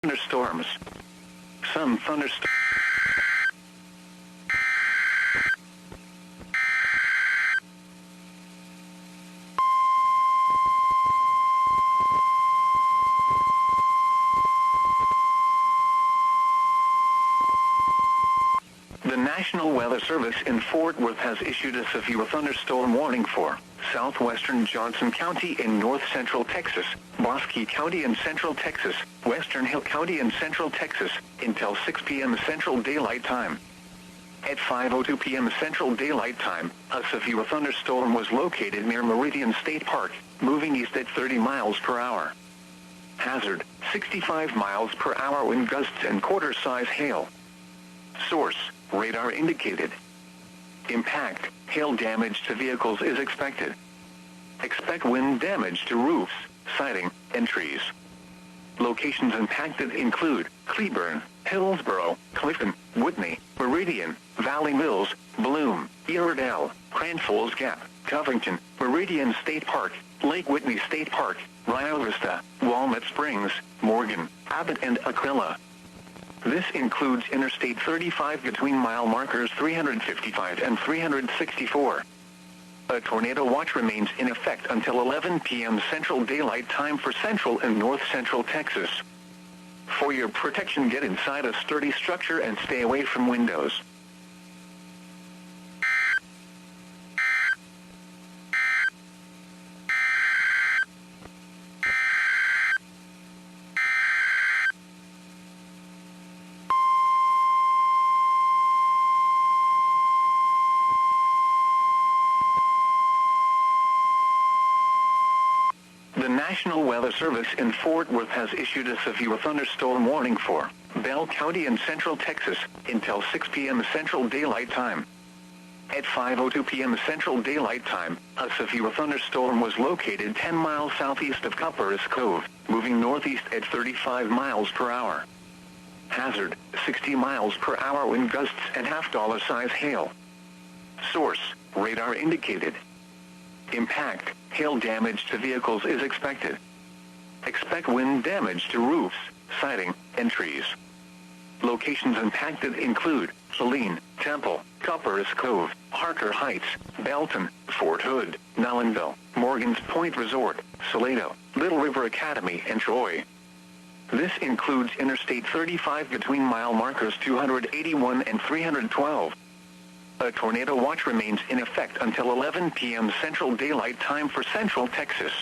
Thunderstorms. Some thunderstorms. The National Weather Service in Fort Worth has issued a severe thunderstorm warning for southwestern Johnson County in north-central Texas, Bosque County in central Texas, Western Hill County in central Texas, until 6 p.m. Central Daylight Time. At 5:02 p.m. Central Daylight Time, a severe thunderstorm was located near Meridian State Park, moving east at 30 miles per hour. Hazard, 65 miles per hour wind gusts and quarter-size hail. Source, radar indicated. Impact, hail damage to vehicles is expected. Expect wind damage to roofs, siding, and trees. Locations impacted include Cleburne, Hillsboro, Clifton, Whitney, Meridian, Valley Mills, Bloom, Iredell, Grand Falls Gap, Covington, Meridian State Park, Lake Whitney State Park, Rio Vista, Walnut Springs, Morgan, Abbott and Aquila. This includes Interstate 35 between mile markers 355 and 364. A tornado watch remains in effect until 11 p.m. Central Daylight Time for central and north-central Texas. For your protection, get inside a sturdy structure and stay away from windows. The National Weather Service in Fort Worth has issued a severe thunderstorm warning for Bell County in central Texas until 6 p.m. Central Daylight Time. At 5:02 p.m. Central Daylight Time, a severe thunderstorm was located 10 miles southeast of Copperas Cove, moving northeast at 35 miles per hour. Hazard, 60 miles per hour wind gusts and half-dollar-size hail. Source, radar indicated. Impact, hail damage to vehicles is expected. Expect wind damage to roofs, siding, and trees. Locations impacted include Saline, Temple, Copperas Cove, Harker Heights, Belton, Fort Hood, Nollenville, Morgan's Point Resort, Salado, Little River Academy, and Troy. This includes Interstate 35 between mile markers 281 and 312. A tornado watch remains in effect until 11 p.m. Central Daylight Time for central Texas.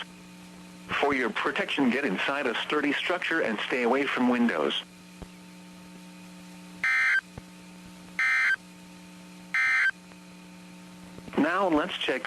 For your protection, get inside a sturdy structure and stay away from windows. Now let's check